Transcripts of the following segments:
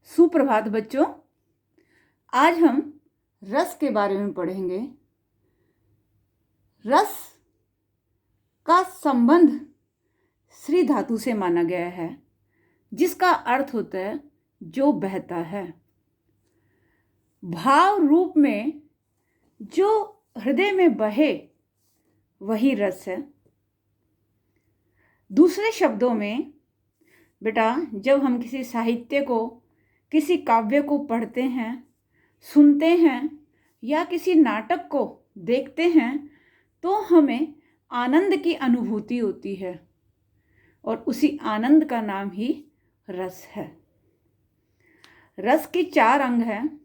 सुप्रभात बच्चों। आज हम रस के बारे में पढ़ेंगे। रस का संबंध श्री धातु से माना गया है, जिसका अर्थ होता है जो बहता है। भाव रूप में जो हृदय में बहे वही रस है। दूसरे शब्दों में बेटा, जब हम किसी साहित्य को, किसी काव्य को पढ़ते हैं, सुनते हैं या किसी नाटक को देखते हैं तो हमें आनंद की अनुभूति होती है और उसी आनंद का नाम ही रस है। रस के 4 अंग हैं: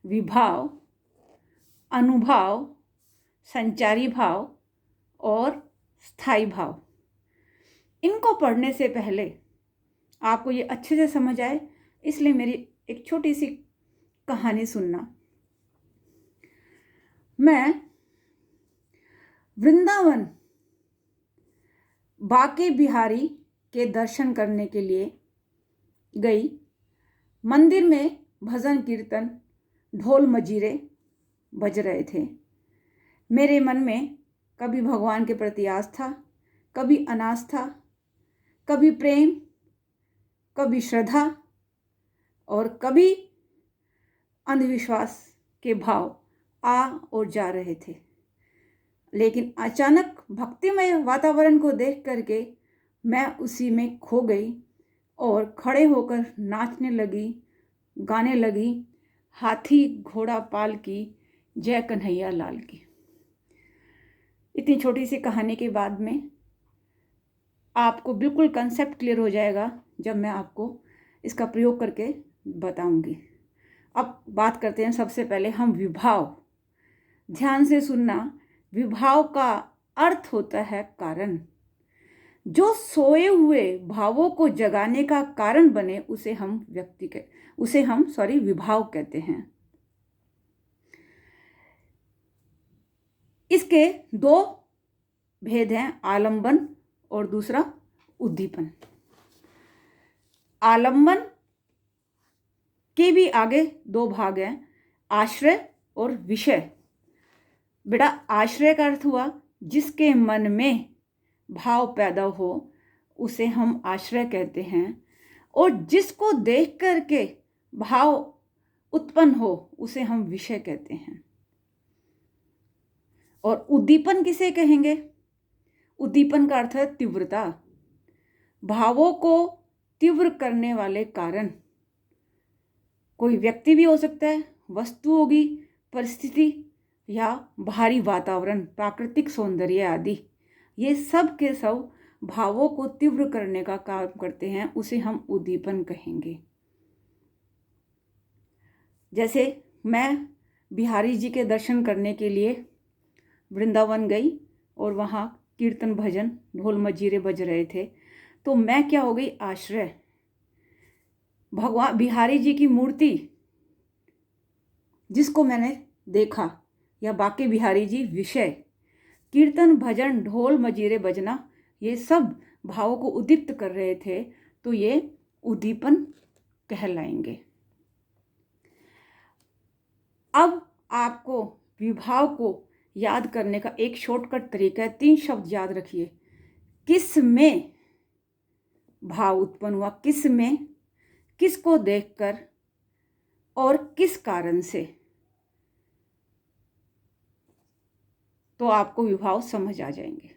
विभाव, अनुभाव, संचारी भाव और स्थायी भाव। इनको पढ़ने से पहले आपको ये अच्छे से समझ आए, इसलिए मेरी एक छोटी सी कहानी सुनना। मैं वृंदावन बांके बिहारी के दर्शन करने के लिए गई। मंदिर में भजन कीर्तन, ढोल मजीरे बज रहे थे। मेरे मन में कभी भगवान के प्रति आस्था, कभी अनास्था, कभी प्रेम, कभी श्रद्धा और कभी अंधविश्वास के भाव आ और जा रहे थे। लेकिन अचानक भक्तिमय वातावरण को देख करके मैं उसी में खो गई और खड़े होकर नाचने लगी, गाने लगी, हाथी घोड़ा पाल की, जय कन्हैया लाल की। इतनी छोटी सी कहानी के बाद में आपको बिल्कुल कंसेप्ट क्लियर हो जाएगा जब मैं आपको इसका प्रयोग करके बताऊंगी। अब बात करते हैं सबसे पहले हम विभाव। ध्यान से सुनना। विभाव का अर्थ होता है कारण। जो सोए हुए भावों को जगाने का कारण बने उसे हम विभाव कहते हैं। इसके 2 भेद हैं, आलंबन और दूसरा उद्दीपन। आलंबन के भी आगे 2 भाग हैं, आश्रय और विषय। बेटा, आश्रय का अर्थ हुआ जिसके मन में भाव पैदा हो उसे हम आश्रय कहते हैं, और जिसको देख करके भाव उत्पन्न हो उसे हम विषय कहते हैं। और उद्दीपन किसे कहेंगे? उद्दीपन का अर्थ है तीव्रता, भावों को तीव्र करने वाले कारण। कोई व्यक्ति भी हो सकता है, वस्तु होगी, परिस्थिति या बाहरी वातावरण, प्राकृतिक सौंदर्य आदि। ये सब के सब भावों को तीव्र करने का काम करते हैं, उसे हम उद्दीपन कहेंगे। जैसे मैं बिहारी जी के दर्शन करने के लिए वृंदावन गई और वहाँ कीर्तन भजन ढोल मजीरे बज रहे थे, तो मैं क्या हो गई? आश्रय। भगवान बिहारी जी की मूर्ति जिसको मैंने देखा, या बांके बिहारी जी विषय। कीर्तन भजन ढोल मजीरे बजना ये सब भावों को उद्दीप्त कर रहे थे, तो ये उद्दीपन कहलाएंगे। अब आपको विभाव को याद करने का एक शॉर्टकट तरीका है। 3 शब्द याद रखिए। किस में भाव उत्पन्न हुआ, किस में, किसको देखकर और किस कारण से, तो आपको विभाव समझ आ जाएंगे।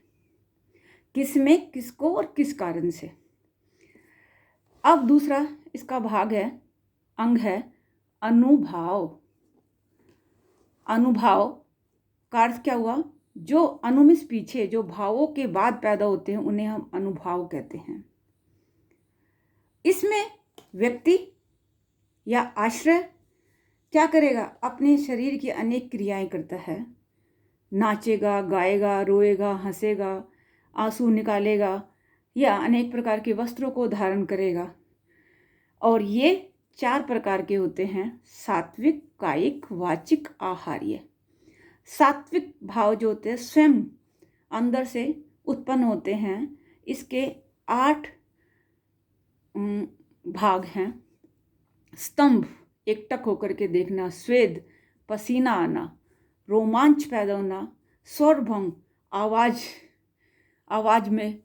किस में, किसको और किस कारण से। अब दूसरा इसका भाग है, अंग है अनुभाव। अनुभाव का अर्थ क्या हुआ? जो अनुमिस पीछे जो भावों के बाद पैदा होते हैं उन्हें हम अनुभाव कहते हैं। इसमें व्यक्ति या आश्रय क्या करेगा? अपने शरीर की अनेक क्रियाएं करता है। नाचेगा, गाएगा, रोएगा, हंसेगा, आंसू निकालेगा या अनेक प्रकार के वस्त्रों को धारण करेगा। और ये 4 प्रकार के होते हैं: सात्विक, कायिक, वाचिक, आहार्य। सात्विक भाव जो होते हैं स्वयं अंदर से उत्पन्न होते हैं। इसके 8 भाग हैं। स्तंभ, एकटक होकर के देखना, स्वेद, पसीना आना, रोमांच पैदा होना, स्वरभंग, आवाज आवाज में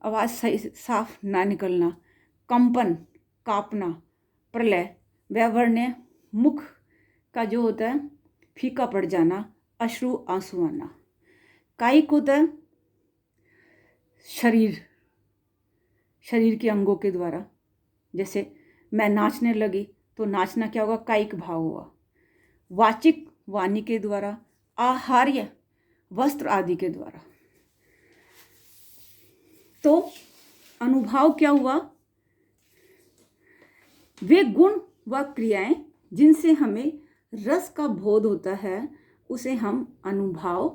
आवाज सही साफ ना निकलना, कंपन, कांपना, प्रलय, व्यावरणय, मुख का जो होता है फीका पड़ जाना, अश्रु आंसू आना। कायिक होता है शरीर के अंगों के द्वारा, जैसे मैं नाचने लगी तो नाचना क्या होगा, कायिक भाव हुआ। वाचिक, वाणी के द्वारा। आहार्य, वस्त्र आदि के द्वारा। तो अनुभाव क्या हुआ, वे गुण व क्रियाएं जिनसे हमें रस का बोध होता है उसे हम अनुभाव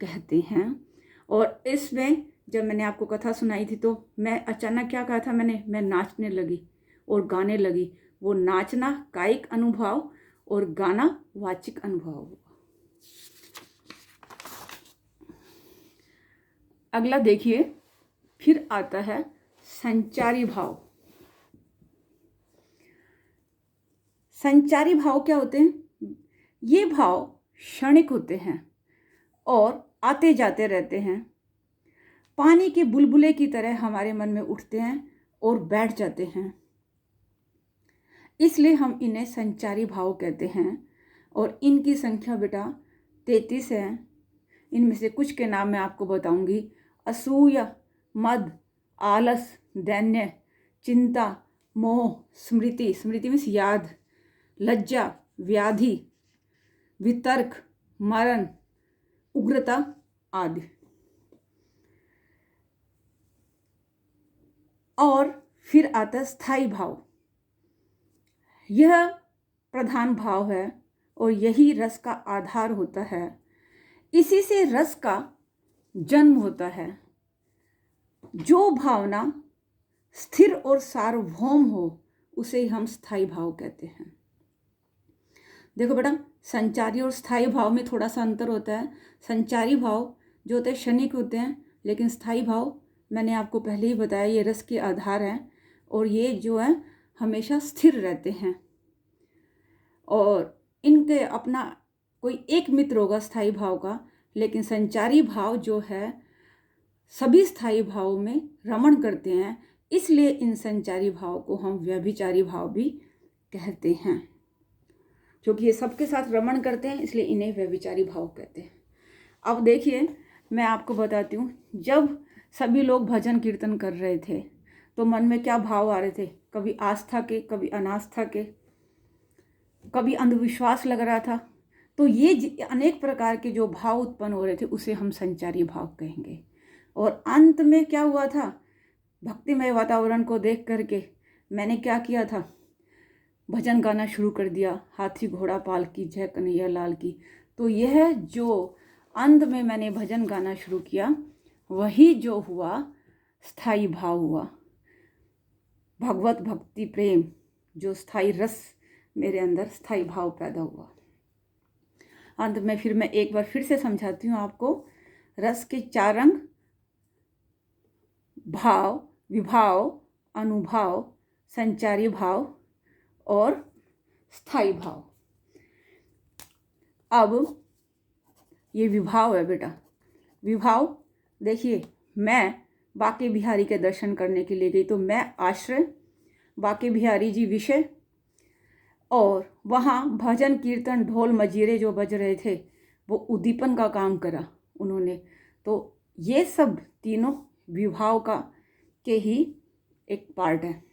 कहते हैं। और इसमें जब मैंने आपको कथा सुनाई थी तो मैं अचानक क्या कहा था मैं नाचने लगी और गाने लगी। वो नाचना कायिक अनुभव और गाना वाचिक अनुभव हुआ। अगला देखिए, फिर आता है संचारी भाव। संचारी भाव क्या होते हैं? ये भाव क्षणिक होते हैं और आते जाते रहते हैं। पानी के बुलबुले की तरह हमारे मन में उठते हैं और बैठ जाते हैं, इसलिए हम इन्हें संचारी भाव कहते हैं। और इनकी संख्या बेटा 33 है। इनमें से कुछ के नाम मैं आपको बताऊंगी। असूया, मद, आलस, दैन्य, चिंता, मोह, स्मृति, स्मृति मीन्स याद, लज्जा, व्याधि, वितर्क, मरण, उग्रता आदि। और फिर आता है स्थायी भाव। यह प्रधान भाव है और यही रस का आधार होता है। इसी से रस का जन्म होता है। जो भावना स्थिर और सार्वभौम हो उसे हम स्थायी भाव कहते हैं। देखो बेटा, संचारी और स्थायी भाव में थोड़ा सा अंतर होता है। संचारी भाव जो होते हैं क्षणिक होते हैं, लेकिन स्थायी भाव मैंने आपको पहले ही बताया ये रस के आधार हैं और ये जो है हमेशा स्थिर रहते हैं। और इनके अपना कोई एक मित्र होगा स्थायी भाव का, लेकिन संचारी भाव जो है सभी स्थायी भावों में रमण करते हैं, इसलिए इन संचारी भाव को हम व्यभिचारी भाव भी कहते हैं। क्योंकि ये सबके साथ रमण करते हैं इसलिए इन्हें व्यभिचारी भाव कहते हैं। अब देखिए, मैं आपको बताती हूँ, जब सभी लोग भजन कीर्तन कर रहे थे तो मन में क्या भाव आ रहे थे, कभी आस्था के, कभी अनास्था के, कभी अंधविश्वास लग रहा था। तो ये अनेक प्रकार के जो भाव उत्पन्न हो रहे थे उसे हम संचारी भाव कहेंगे। और अंत में क्या हुआ था, भक्तिमय वातावरण को देख करके मैंने क्या किया था, भजन गाना शुरू कर दिया, हाथी घोड़ा पाल की जय कन्हैया लाल की। तो यह जो अंत में मैंने भजन गाना शुरू किया वही जो हुआ स्थायी भाव हुआ, भगवत भक्ति प्रेम, जो स्थायी रस मेरे अंदर स्थायी भाव पैदा हुआ। अंत में फिर मैं एक बार फिर से समझाती हूँ आपको। रस के 4 रंग, भाव, विभाव, अनुभाव, संचारी भाव और स्थायी भाव। अब ये विभाव है बेटा। विभाव देखिए, मैं बाके बिहारी के दर्शन करने के लिए गई तो मैं आश्रय, बाके बिहारी जी विषय, और वहाँ भजन कीर्तन ढोल मजीरे जो बज रहे थे वो उद्दीपन का काम करा उन्होंने। तो ये सब तीनों विभाव का के ही एक पार्ट है।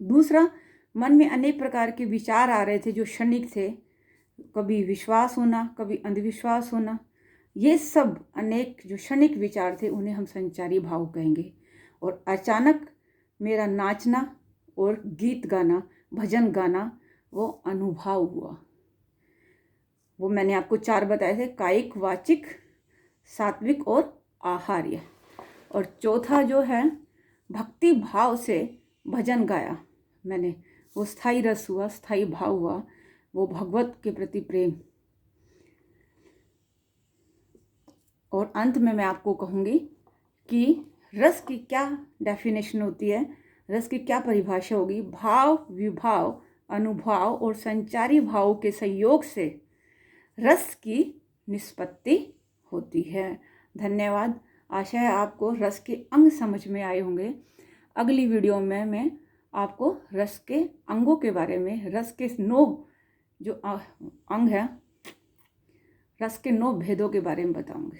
दूसरा, मन में अनेक प्रकार के विचार आ रहे थे जो क्षणिक थे, कभी विश्वास होना, कभी अंधविश्वास होना। ये सब अनेक जो क्षणिक विचार थे उन्हें हम संचारी भाव कहेंगे। और अचानक मेरा नाचना और गीत गाना, भजन गाना, वो अनुभव हुआ। वो मैंने आपको 4 बताए थे, कायिक, वाचिक, सात्विक और आहार्य। और चौथा जो है भक्ति भाव से भजन गाया मैंने, वो स्थायी रस हुआ, स्थायी भाव हुआ, वो भगवत के प्रति प्रेम। और अंत में मैं आपको कहूँगी कि रस की क्या डेफिनेशन होती है, रस की क्या परिभाषा होगी। भाव, विभाव, अनुभाव और संचारी भावों के संयोग से रस की निष्पत्ति होती है। धन्यवाद। आशा है आपको रस के अंग समझ में आए होंगे। अगली वीडियो में मैं आपको रस के अंगों के बारे में, रस के 9 जो अंग है, रस के 9 भेदों के बारे में बताऊंगी।